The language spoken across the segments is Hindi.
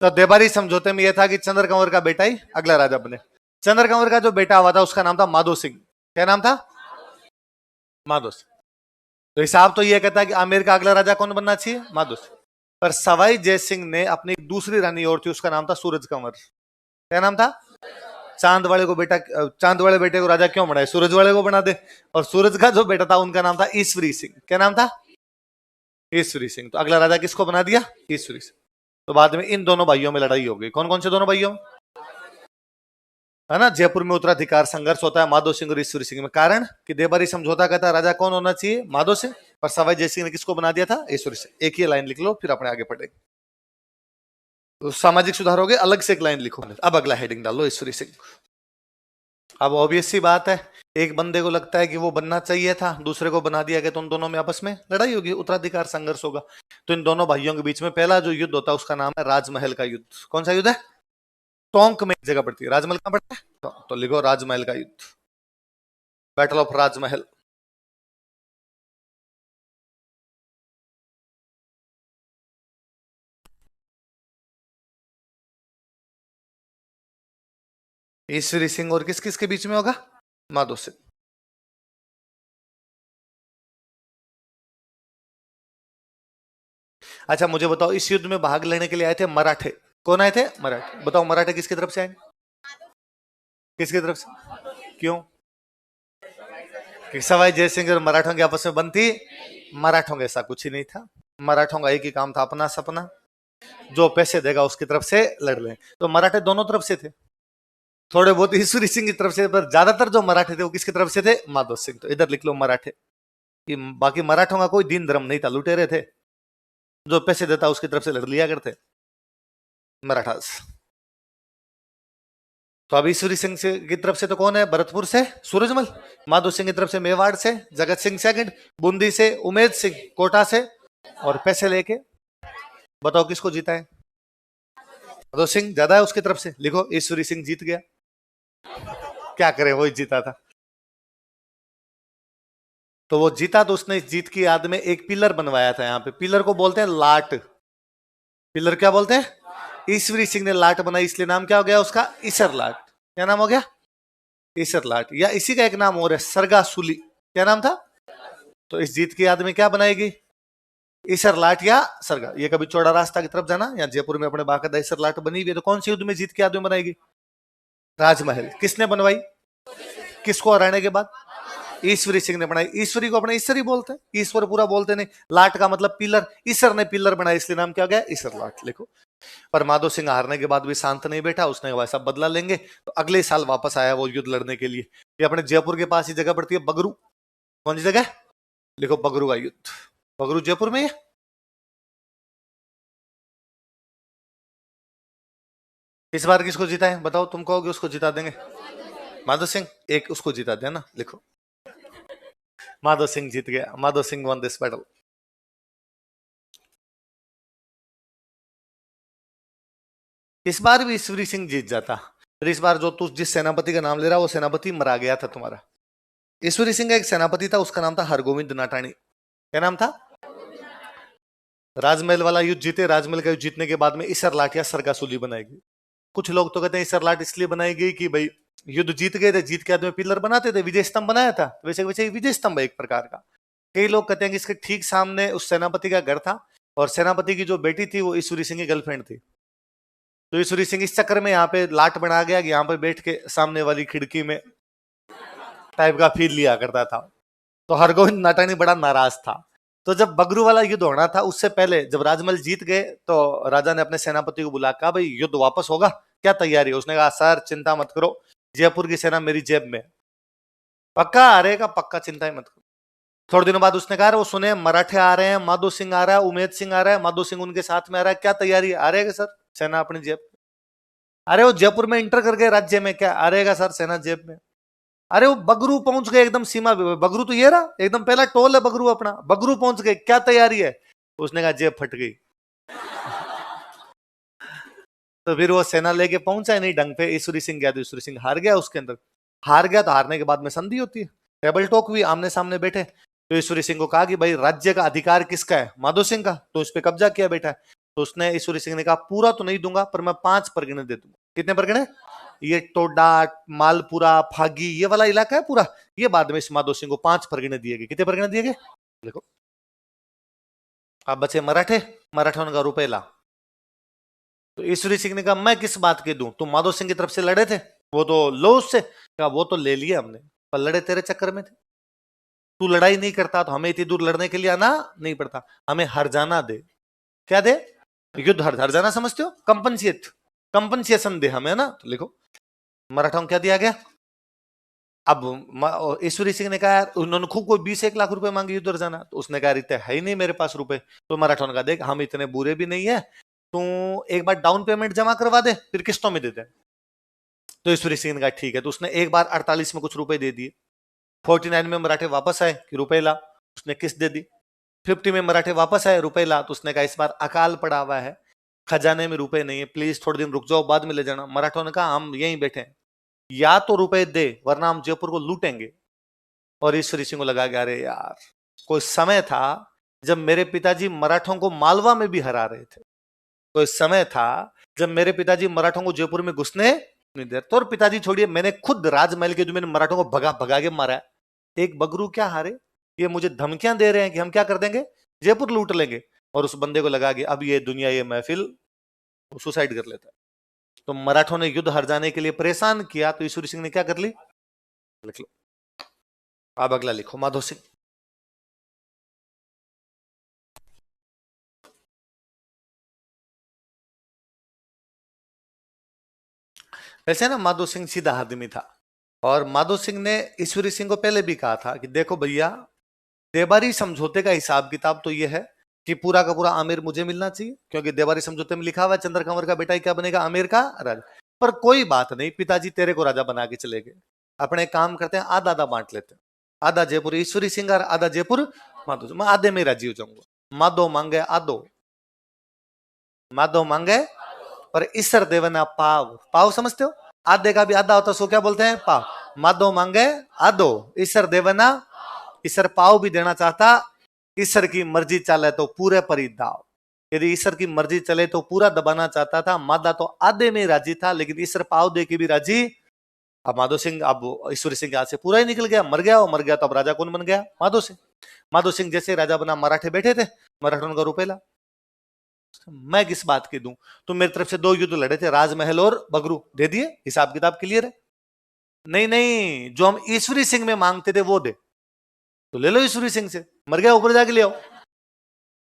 तो देबारी समझौते में यह था कि चंद्र कंवर का बेटा ही अगला राजा बने। चंद्र कंवर का जो बेटा हुआ था उसका नाम था माधो सिंह। क्या नाम था? माधो सिंह। तो हिसाब तो यह कहता है कि आमेर का अगला राजा कौन बनना चाहिए? माधो सिंह। पर सवाई जय सिंह ने अपनी दूसरी रानी और थी, उसका नाम था सूरज कंवर। क्या नाम था? चांद वाले को बेटा, चांद वाले बेटे को राजा क्यों बनाए? सूरज वाले को बना दे। और सूरज का जो बेटा था उनका नाम था ईश्वरी सिंह। क्या नाम था? ईश्वरी सिंह। तो अगला राजा किसको बना दिया? ईश्वरी सिंह। तो बाद में इन दोनों भाइयों में लड़ाई हो गई। कौन कौन से दोनों भाइयों? है ना, जयपुर में उत्तराधिकार संघर्ष होता है माधो सिंह और ईश्वरी सिंह में। कारण कि देबारी समझौता कहता है राजा कौन होना चाहिए? माधो सिंह। पर सवाई जय सिंह ने किसको बना दिया था? ईश्वरी सिंह। एक ही लाइन लिख लो, फिर अपने आगे पढ़ेंगे। तो सामाजिक सुधार हो गए, अलग से एक लाइन लिखो। अब अगला हेडिंग डालो, ईश्वरी सिंह। अब ऑब्वियस सी बात है, एक बंदे को लगता है कि वो बनना चाहिए था, दूसरे को बना दिया गया, तो उन दोनों में आपस में लड़ाई होगी, उत्तराधिकार संघर्ष होगा। तो इन दोनों भाइयों के बीच में पहला जो युद्ध होता है उसका नाम है राजमहल का युद्ध। कौन सा युद्ध है? टोंक में जगह पड़ती है। राजमहल कहां पड़ता है? तो लिखो राजमहल का युद्ध, बैटल ऑफ राजमहल। ईश्वरी सिंह और किस किस के बीच में होगा? माधो सिंह। अच्छा मुझे बताओ, इस युद्ध में भाग लेने के लिए आए थे मराठे। कौन आए थे? मराठे। बताओ मराठे किसकी तरफ से आए? किसकी तरफ से? क्यों? कि सवाई जयसिंह और मराठों की आपस में बनती? मराठों का ऐसा कुछ ही नहीं था। मराठों का एक ही काम था, अपना सपना, जो पैसे देगा उसकी तरफ से लड़ ले। तो मराठे दोनों तरफ से थे, थोड़े बहुत ईश्वरी सिंह की तरफ से, पर ज्यादातर जो मराठे थे वो किसकी तरफ से थे? माधो सिंह। तो इधर लिख लो मराठे। कि बाकी मराठों का कोई दीन धर्म नहीं था, लुटेरे थे, जो पैसे देता उसकी तरफ से लड़ लिया करते मराठास। तो अब ईश्वरी सिंह से की तरफ से तो कौन है? भरतपुर से सूरजमल। माधो सिंह की तरफ से मेवाड़ से जगत सिंह सेकंड, बूंदी से उमेद सिंह, कोटा से, और पैसे लेके बताओ किसको जीता है? माधो सिंह ज्यादा है उसकी तरफ से। लिखो ईश्वरी सिंह जीत गया। क्या करें, वही जीता था। तो वो जीता तो उसने इस जीत की याद में एक पिलर बनवाया था। यहाँ पे पिलर को बोलते हैं लाट। पिलर क्या बोलते हैं? ईश्वरी सिंह ने लाट बनाई, इसलिए नाम क्या हो गया उसका? ईसर लाट। क्या नाम हो गया? ईसर लाट। या इसी का एक नाम और है, सरगासुली। क्या नाम था? तो इस जीत की याद में क्या बनाएगी? ईसर लाट या सरगा। ये कभी चौड़ा रास्ता की तरफ जाना, या जयपुर में अपने बाकायदा ईसर लाट बनी हुई है। तो कौन सी युद्ध में जीत की याद में बनाएगी? राजमहल। किसने बनवाई? किसको हराने के बाद? ईश्वरी सिंह ने बनाई। ईश्वरी को अपने ईश्वर ही बोलते हैं, ईश्वर पूरा बोलते नहीं। लाट का मतलब पिलर, ईश्वर ने पिलर बनाया, इसलिए नाम क्या गया? ईश्वर लाट। लिखो। पर माधो सिंह हारने के बाद भी शांत नहीं बैठा, उसने वैसा बदला लेंगे। तो अगले साल वापस आया वो युद्ध लड़ने के लिए। ये अपने जयपुर के पास ही जगह पड़ती है, बगरू। कौन सी जगह? लिखो बगरू का युद्ध। बगरू जयपुर में है। इस बार किसको जीता है बताओ? तुम कहोगे उसको जिता देंगे, माधो सिंह। एक उसको जिता दिया ना। लिखो माधो सिंह जीत गया। Madho Singh one this battle. इस बार भी ईश्वरी सिंह जीत जाता, पर इस बार जो तू जिस सेनापति का नाम ले रहा वो सेनापति मरा गया था तुम्हारा। ईश्वरी सिंह का एक सेनापति था, उसका नाम था हरगोविंद नाटाणी। क्या नाम था? राजमहल वाला युद्ध जीते। राजमहल का युद्ध जीतने के बाद में ईसर लाट या सरगासुली बनाएगी। कुछ लोग तो कहते हैं ईसर लाट इसलिए बनाई गई कि भाई युद्ध जीत गए थे, जीत के आदमी पिलर बनाते थे, विजय स्तंभ बनाया था, वैसे वैसे विजय स्तंभ है एक प्रकार का। कई लोग कहते हैं कि इसके ठीक सामने उस सेनापति का घर था, और सेनापति की जो बेटी थी वो ईश्वरी सिंह की गर्लफ्रेंड थी। तो ईश्वरी सिंह इस चक्कर में यहाँ पे लाट बना गया कि यहाँ पे बैठ के सामने वाली खिड़की में टाइप का फील लिया करता था। तो हरगोविंद नाटानी बड़ा नाराज था। तो जब बगरू वाला युद्ध होना था उससे पहले जब राजमहल जीत गए, तो राजा ने अपने सेनापति को बुला, कहा भाई युद्ध वापस होगा, क्या तैयारी है? उसने कहा सर चिंता मत करो, जयपुर की सेना मेरी जेब में। पक्का हारेगा? पक्का, चिंता ही मत करो। थोड़े दिनों बाद उसने कहा वो सुने मराठे आ रहे हैं, माधो सिंह आ रहा है, उमेद सिंह आ रहा है, माधो सिंह उनके साथ में आ रहा है, क्या तैयारी है? आ रहेगा सर, सेना अपनी जेब। अरे वो जयपुर में इंटर कर गए राज्य में, क्या आ रहेगा सर, सेना जेब में। अरे वो बगरू पहुंच गए एकदम सीमा पे। बगरू तो ये रहा, एकदम पहला टोल है बगरू अपना। बगरू पहुंच गए, क्या तैयारी है? उसने कहा जेब फट गई। तो फिर वो सेना लेके पहुंचा ही नहीं ढंग पे। ईश्वरी सिंह गया तो ईश्वरी सिंह हार गया उसके अंदर। हार गया तो हारने के बाद में संधि होती है, टेबल टॉक हुई, आमने सामने बैठे। तो ईश्वरी सिंह को कहा कि भाई राज्य का अधिकार किसका है? माधो सिंह का। तो उस पर कब्जा किया बैठा है। तो उसने ईश्वरी सिंह ने कहा पूरा तो नहीं दूंगा पर मैं 5 परगने दे दूंगा। कितने परगने? ये टोडा, मालपुरा, फागी, ये वाला इलाका है पूरा, ये बाद में इस माधो सिंह को 5 परगने दिए गए। कितने परगने दिए गए? देखो अब बचे मराठे, मराठों का रुपये। तो ईश्वरी सिंह ने कहा मैं किस बात के दूं, तुम माधो सिंह की तरफ से लड़े थे, वो तो लो उससे। कहा वो तो ले लिया हमने, पर लड़े तेरे चक्कर में थे। तू लड़ाई नहीं करता तो हमें इतनी दूर लड़ने के लिए आना नहीं पड़ता, हमें हर जाना दे। क्या दे? युद्ध हर जाना समझते हो? कंपनसेशन दे हमें, ना? तो लिखो मराठाओं को क्या दिया गया। अब ईश्वरी सिंह ने कहा यार, उन्होंने खूब कोई 20-1 लाख रुपए मांगे युद्ध हर जाना, तो उसने कहा इतने है ही नहीं मेरे पास रुपए। तो मराठों ने कहा देख हम इतने बुरे भी नहीं है, तू एक बार डाउन पेमेंट जमा करवा दे, फिर किस्तों में देते हैं। तो ईश्वरी सिंह ने कहा ठीक है। तो उसने एक बार 48 में कुछ रुपए दे दिए। 49 में मराठे वापस आए कि रुपए ला, उसने किस्त दे दी। 50 में मराठे वापस आए, रुपए ला, तो उसने कहा इस बार अकाल पड़ा हुआ है, खजाने में रुपए नहीं है, प्लीज थोड़े दिन रुक जाओ, बाद में ले जाना। मराठों ने कहा हम यहीं बैठे हैं, या तो रुपए दे वरना हम जयपुर को लूटेंगे। और ईश्वरी सिंह को लगा कि अरे यार, कोई समय था जब मेरे पिताजी मराठों को मालवा में भी हरा रहे थे, कोई समय था जब मेरे पिताजी मराठों को जयपुर में घुसने नहीं दे। तो और पिताजी छोड़िए, मैंने खुद राजमहल के जो मैंने मराठों को भगा भगा के मारा है, एक बगरू क्या हारे, ये मुझे धमकियां दे रहे हैं कि हम क्या कर देंगे, जयपुर लूट लेंगे। और उस बंदे को लगा कि अब ये दुनिया, ये महफिल, सुसाइड कर लेता है। तो मराठों ने युद्ध हर जाने के लिए परेशान किया, तो ईश्वरी सिंह ने क्या कर ली, लिख लो। अब अगला लिखो, माधो सिंह। वैसे ना माधो सिंह सीधा आदमी था, और माधो सिंह ने ईश्वरी सिंह को पहले भी कहा था कि देखो भैया, देवारी समझौते का हिसाब किताब तो यह है कि पूरा का पूरा आमिर मुझे मिलना चाहिए, क्योंकि देवारी समझौते में लिखा हुआ है चंद्र कंवर का बेटा ही क्या बनेगा, आमिर का राजा। पर कोई बात नहीं, पिताजी तेरे को राजा बना के चले गए, अपने काम करते हैं, आधा आधा बांट लेते हैं, आधा जयपुर ईश्वरी सिंह और आधा जयपुर माधो। मैं आधे में राजी हो जाऊंगा। माधो मांगे आधो, माधो मांगे, पर ईश्वर देवना पाव। पाव समझते हो? आधे का भी आधा होता है, सो क्या बोलते हैं, पाव। माधो मांगे आधो, ईश्वर देवना, ईश्वर पाव भी देना चाहता। ईश्वर की मर्जी चले तो पूरे परिदाव, यदि ईश्वर की मर्जी चले तो पूरा दबाना चाहता था। मादा तो आधे में राजी था, लेकिन ईश्वर पाव दे के भी राजी। अब माधो सिंह, अब ईश्वरी सिंह के हाथ से पूरा ही निकल गया, मर गया। और मर गया तो अब राजा कौन बन गया, माधो सिंह। माधो सिंह जैसे राजा बना, मराठे बैठे थे, मराठों का रुपये ला। मैं किस बात की दूं, तुम मेरी तरफ से 2 युद्ध लड़े थे, राजमहल और बगरू, दे दिए, हिसाब किताब क्लियर है। नहीं नहीं, जो हम ईश्वरी सिंह में मांगते थे वो दे, तो ले लो ईश्वरी सिंह से, मर गया ऊपर जाके ले आओ।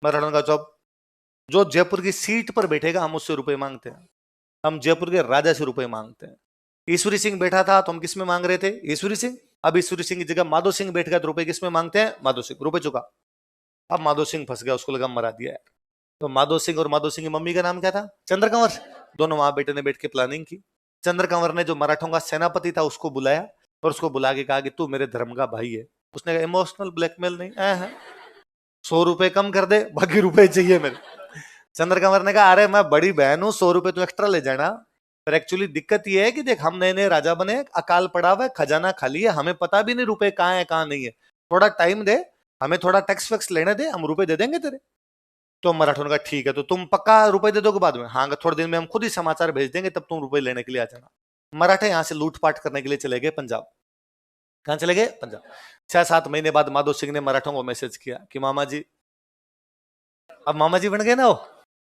मराठों का चौप, जो जयपुर की सीट पर बैठेगा हम उससे रुपए मांगते हैं, हम जयपुर के राजा से रुपए मांगते हैं। ईश्वरी सिंह बैठा था तो हम किस में मांग रहे थे, ईश्वरी सिंह। अब ईश्वरी सिंह की जगह माधो सिंह बैठ गया तो रुपए किस में मांगते हैं, माधो सिंह, रुपए चुका। अब माधो सिंह फंस गया, उसको लगा मरा दिया है। तो माधो सिंह और माधो सिंह की मम्मी का नाम क्या था, चंद्र कंवर। दोनों माँ बेटे ने बैठ के प्लानिंग की। चंद्र कंवर ने जो मराठों का सेनापति था उसको बुलाया, और उसको बुला के कहा कि तू मेरे धर्म का भाई है। उसने कहा इमोशनल ब्लैकमेल नहीं है, 100 रुपए कम कर दे, बाकी रुपए चाहिए मेरे। चंद्र कंवर ने कहा अरे मैं बड़ी बहन हूं, 100 रुपए तो एक्स्ट्रा ले जाना। पर एक्चुअली दिक्कत ये है कि देख, हम नए नए राजा बने, अकाल पड़ा हुआ है, खजाना खाली है, हमें पता भी नहीं रुपए कहाँ है कहाँ नहीं है, थोड़ा टाइम दे, हमें थोड़ा टैक्स वैक्स लेने दे, हम रुपए दे देंगे तेरे। तो मराठों ने कहा ठीक है, तो तुम पक्का रुपए दे दोगे बाद में? हाँ, थोड़े दिन में हम खुद ही समाचार भेज देंगे, तब तुम रुपए लेने के लिए आ जाना। मराठे यहाँ से लूटपाट करने के लिए चले गए पंजाब। कहाँ चले गए, पंजाब। 6-7 महीने बाद माधो सिंह ने मराठों को मैसेज किया कि मामा जी, अब मामा जी बन गए ना हो,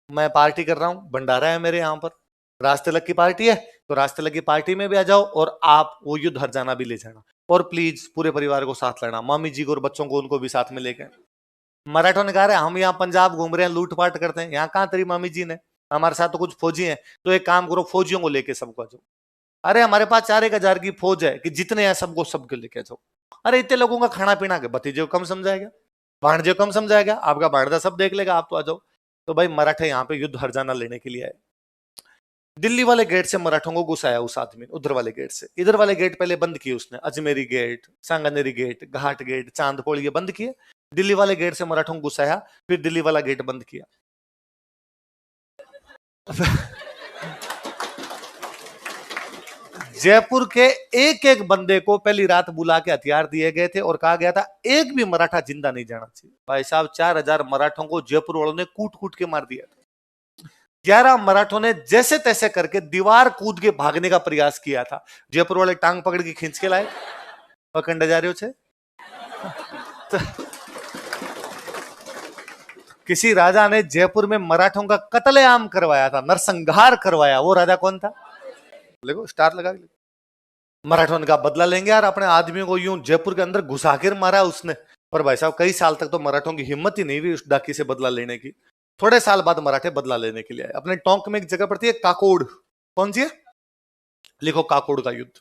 मैं पार्टी कर रहा हूँ, भंडारा है मेरे यहाँ पर, राजतिलक की पार्टी है, तो राजतिलक की पार्टी में भी आ जाओ, और आप वो युद्ध हर जाना भी ले जाना, और प्लीज पूरे परिवार को साथ लेना, मामी जी को और बच्चों को उनको भी साथ में लेके। मराठों ने कहा हम यहाँ पंजाब घूम रहे हैं, लूटपाट करते हैं, यहाँ कहाँ तेरी मामी जी ने, हमारे साथ तो कुछ फौजी हैं, तो एक काम करो, फौजियों को लेके सबको आ जाओ। अरे हमारे पास 4-1 हजार की फौज है, कि जितने हैं सबको सबके लेके जाओ। अरे इतने लोगों का खाना पीना के भतीजे को कम समझाएगा, भाणजे को कम समझाएगा, आपका भाणजा सब देख लेगा, आप तो आ जाओ। तो भाई मराठे यहाँ पे युद्ध हर जाना लेने के लिए आए। दिल्ली वाले गेट से मराठों को घुसाया उस आदमी ने, उधर वाले गेट से। इधर वाले गेट पहले बंद किए उसने, अजमेरी गेट, सांगानेरी गेट, घाट गेट, चांदपोल, ये बंद किए। दिल्ली वाले गेट से मराठों को घुसाया, फिर दिल्ली वाला गेट बंद किया। जयपुर के एक एक बंदे को पहली रात बुला के हथियार दिए गए थे, और कहा गया था एक भी मराठा जिंदा नहीं जाना चाहिए। भाई साहब, 4,000 मराठों को जयपुर वालों ने कूट कूट के मार दिया था। 11 मराठों ने जैसे तैसे करके दीवार कूद के भागने का प्रयास किया था। जयपुर वाले टांग पकड़ के खींच के लाए और कंडे जा रहे हो तो किसी राजा ने जयपुर में मराठों का कत्लेआम करवाया था, नरसंहार करवाया। वो राजा कौन था? देखो स्टार लगा के। मराठों का बदला लेंगे यार, अपने आदमियों को यूं जयपुर के अंदर घुसा कर मारा उसने। पर भाई साहब कई साल तक तो मराठों की हिम्मत ही नहीं हुई उस डाकी से बदला लेने की। थोड़े साल बाद मराठे बदला लेने के लिए आए। अपने टोंक में एक जगह पड़ती है काकोड़, कौन सी है? लिखो काकोड़ का युद्ध,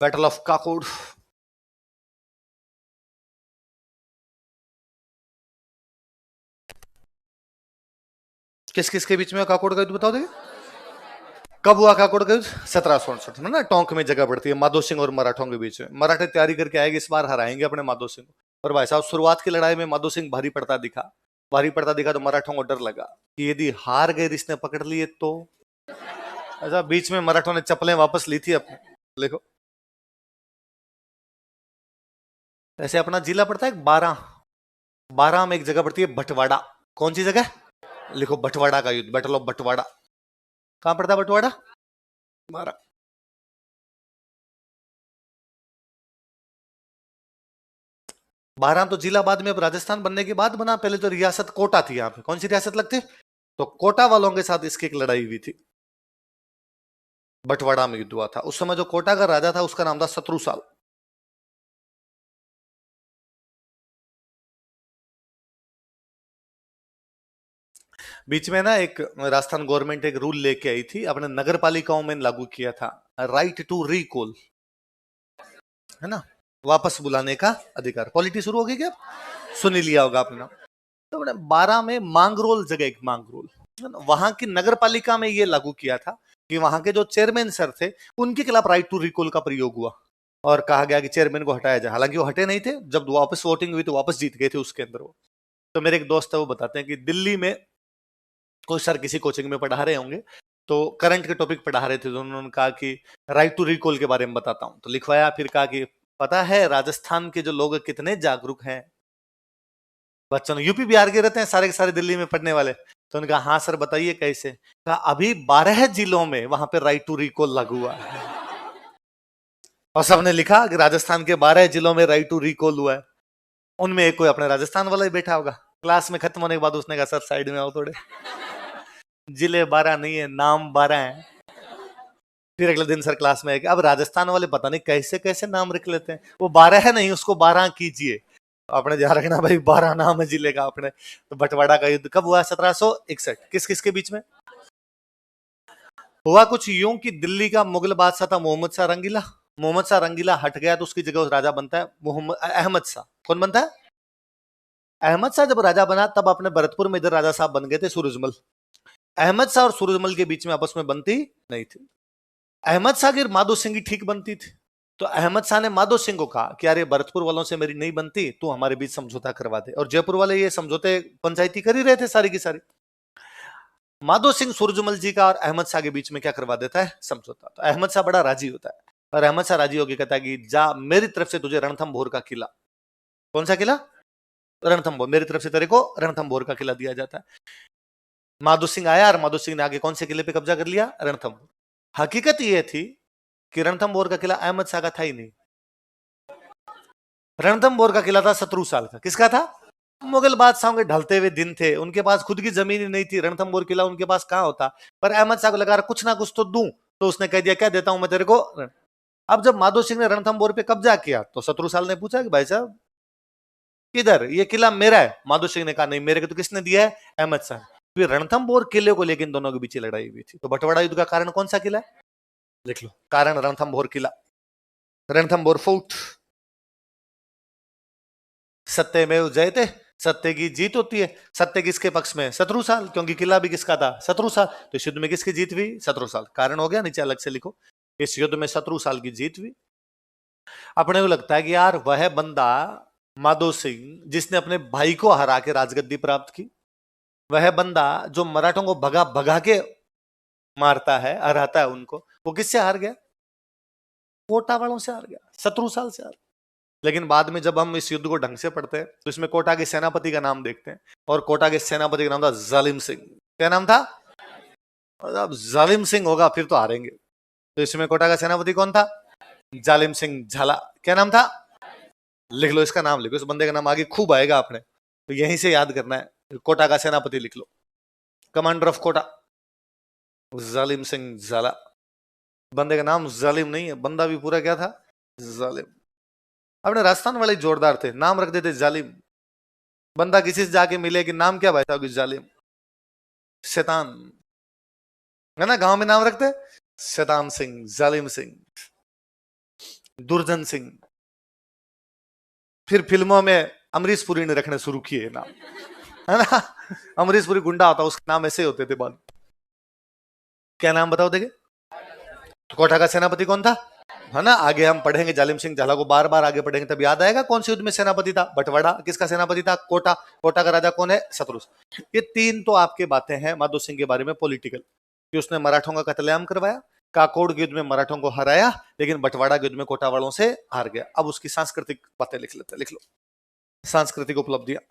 बैटल ऑफ काकोड़। किस किस के बीच में काकोड़ का युद्ध बताओ देखिए। कब हुआ काकोड़ का युद्ध? 1768 में ना, टोंक में जगह पड़ती है माधो सिंह और मराठों के बीच में। मराठे तैयारी करके आएंगे, इस बार हराएंगे अपने माधो सिंह को। और भाई साहब शुरुआत की लड़ाई में माधो सिंह भारी पड़ता दिखा। भारी पड़ता दिखा तो मराठों को डर लगा कि यदि हार गए, इसने पकड़ लिए तो। ऐसा बीच में मराठों ने चप्पलें वापस ली थी अपने। देखो ऐसे अपना जिला पड़ता है 12, 12 में एक जगह पड़ती है बटवाड़ा। कौन सी जगह? लिखो बटवाड़ा का युद्ध, बैटल ऑफ बटवाड़ा। कहां पड़ता है बटवाड़ा? 12। 12 तो जिला बाद में अब राजस्थान बनने के बाद बना, पहले तो रियासत कोटा थी। यहाँ पे कौन सी रियासत लगती? तो कोटा वालों के साथ इसकी एक लड़ाई हुई थी, बटवाड़ा में युद्ध हुआ था। उस समय जो कोटा का राजा था उसका नाम था शत्रुसाल। बीच में ना एक राजस्थान गवर्नमेंट एक रूल लेके आई थी, अपने नगर पालिकाओं में लागू किया था, राइट टू रिकॉल, है ना, वापस बुलाने का अधिकार। पॉलिटी शुरू होगी क्या? सुन ही लिया होगा आपने ना। तो 12 में मांगरोल जगह, एक मांगरोल, वहां की नगर पालिका में ये लागू किया था कि वहां के जो चेयरमैन सर थे उनके खिलाफ राइट टू रिकॉल का प्रयोग हुआ और कहा गया कि चेयरमैन को हटाया जाए। हालांकि वो हटे नहीं थे, जब वापस वोटिंग हुई तो वापस जीत गए थे उसके अंदर वो। तो मेरे एक दोस्त है वो बताते हैं कि दिल्ली में कोई सर किसी कोचिंग में पढ़ा रहे होंगे, तो करंट के टॉपिक पढ़ा रहे थे, तो उन्होंने कहा कि राइट टू रिकॉल के बारे में बताता हूं। तो लिखवाया, फिर कहा कि पता है राजस्थान के जो लोग कितने जागरूक हैं। बच्चों यूपी बिहार के रहते हैं सारे के सारे दिल्ली में पढ़ने वाले। तो उन्होंने कहा हाँ सर बताइए कैसे। कहा अभी 12 जिलों में वहां पे राइट टू रिकॉल लागू हुआ है। और सबने लिखा कि राजस्थान के 12 जिलों में राइट टू रिकॉल हुआ है। उनमें एक कोई अपने राजस्थान वाला ही बैठा होगा। क्लास में खत्म होने के बाद उसने कहा सर साइड में आओ थोड़े, जिले 12 नहीं है, नाम 12 है। फिर अगले दिन सर क्लास में आए, अब राजस्थान वाले पता नहीं कैसे कैसे नाम रख लेते हैं, वो 12 है नहीं उसको 12 कीजिए। आपने ध्यान रखना भाई, 12 नाम है जिले का अपने। तो बंटवाड़ा का युद्ध कब हुआ? 1761। किस किस के बीच में हुआ? कुछ यूं कि दिल्ली का मुगल बादशाह था मोहम्मद शाह रंगीला। मोहम्मद शाह रंगीला हट गया तो उसकी जगह राजा बनता है मोहम्मद अहमद शाह। कौन बनता है? अहमद शाह जब राजा बना तब अपने भरतपुर में इधर राजा साहब बन गए थे सूरजमल। अहमद शाह और सूरजमल के बीच में आपस में बनती नहीं थी। अहमद शाह की माधो सिंह की ठीक बनती थी। तो अहमद शाह ने माधो सिंह को कहा कि अरे भरतपुर वालों से मेरी नहीं बनती, तू हमारे बीच समझौता करवा दे। और जयपुर वाले ये समझौते पंचायती कर ही रहे थे सारी की सारी। माधो सिंह सूरजमल जी का और अहमद शाह के बीच में क्या करवा देता है? समझौता। तो अहमद शाह बड़ा राजी होता है और अहमद शाह राजी होकर कहता है कि जा मेरी तरफ से तुझे रणथंभोर का किला। कौन सा किला? रणथंभोर। मेरी तरफ से तेरे को रणथंभोर का किला दिया जाता है। माधो सिंह आया और माधो सिंह ने आगे कौन से किले पे कब्जा कर लिया? रणथंभोर। हकीकत यह थी कि रणथंभोर का किला अहमद शाह का था ही नहीं। रणथंभोर का किला था शत्रुसाल का। किसका था? मुगल बादशाहों के ढलते हुए दिन थे, उनके पास खुद की जमीन ही नहीं थी। रणथंभोर किला उनके पास कहां होता? पर अहमद शाह को लगा कुछ ना कुछ तो दूं, तो उसने कह दिया क्या देता हूं मैं तेरे को। अब जब माधो सिंह ने रणथंभोर पे कब्जा किया तो शत्रुसाल ने पूछा कि भाई साहब किधर, ये किला मेरा है। माधो सिंह ने कहा नहीं मेरे को तो किसने दिया है? अहमद शाह। फिर रणथंभोर किले को लेकर दोनों के बीच लड़ाई हुई थी। तो बंटवाड़ा युद्ध का कारण कौन सा किला है? लिख लो, कारण रणथंभोर किला, रणथंभोर फोर्ट। सत्यमेव जयते, सत्य की जीत होती है। सत्य किसके पक्ष में? शत्रुसाल, क्योंकि किला भी किसका था? शत्रुसाल। तो इस युद्ध में किसकी जीत हुई? शत्रुसाल। कारण हो गया, नीचे अलग से लिखो, इस युद्ध में शत्रुसाल की जीत हुई। अपने को लगता है कि यार वह बंदा माधो सिंह जिसने अपने भाई को हरा के राजगद्दी प्राप्त की, वह बंदा जो मराठों को भगा भगा के मारता है, हराता है उनको, वो किससे हार गया? कोटा वालों से हार गया, शत्रुसाल से हार। लेकिन बाद में जब हम इस युद्ध को ढंग से पढ़ते हैं तो इसमें कोटा के सेनापति का नाम देखते हैं, और कोटा के सेनापति का नाम था जालिम सिंह। क्या नाम था? अब जालिम सिंह होगा फिर तो हारेंगे। तो इसमें कोटा का सेनापति कौन था? जालिम सिंह झाला। क्या नाम था? लिख लो, इसका नाम लिखो, इस बंदे का नाम आगे खूब आएगा आपने, तो यहीं से याद करना है। कोटा का सेनापति लिख लो, कमांडर ऑफ कोटा जालिम सिंह झाला। बंदे का नाम जालिम नहीं है, बंदा भी पूरा क्या था? जालिम। अपने राजस्थान वाले जोरदार थे, नाम रख देते जालिम। बंदा किसी से जाके मिले कि नाम क्या भाई साहब? जालिम, शैतान, है ना, गांव में नाम रखते शैतान सिंह, जालिम सिंह, दुर्जन सिंह। फिर फिल्मों में अमरीश पुरी ने रखने शुरू किए नाम, है ना। अमरीश पुरी गुंडा होता, उसके नाम ऐसे होते थे बाद। क्या नाम बताओ देखे? कोटा का सेनापति कौन था? है ना, आगे हम पढ़ेंगे जालिम सिंह झाला को, बार बार आगे पढ़ेंगे तब याद आएगा कौन से युद्ध में सेनापति था। बटवाड़ा किसका सेनापति था? कोटा। कोटा का राजा कौन है? शत्रुघ्न। ये तीन तो आपके बातें हैं माधो सिंह के बारे में पॉलिटिकल, कि उसने मराठों का कत्लेआम करवाया, काकोड़ के युद्ध में मराठों को हराया, लेकिन बटवाड़ा के युद्ध में कोटा वालों से हार गया। अब उसकी सांस्कृतिक बातें लिख लेते, लिख लो, सांस्कृतिक उपलब्धियां।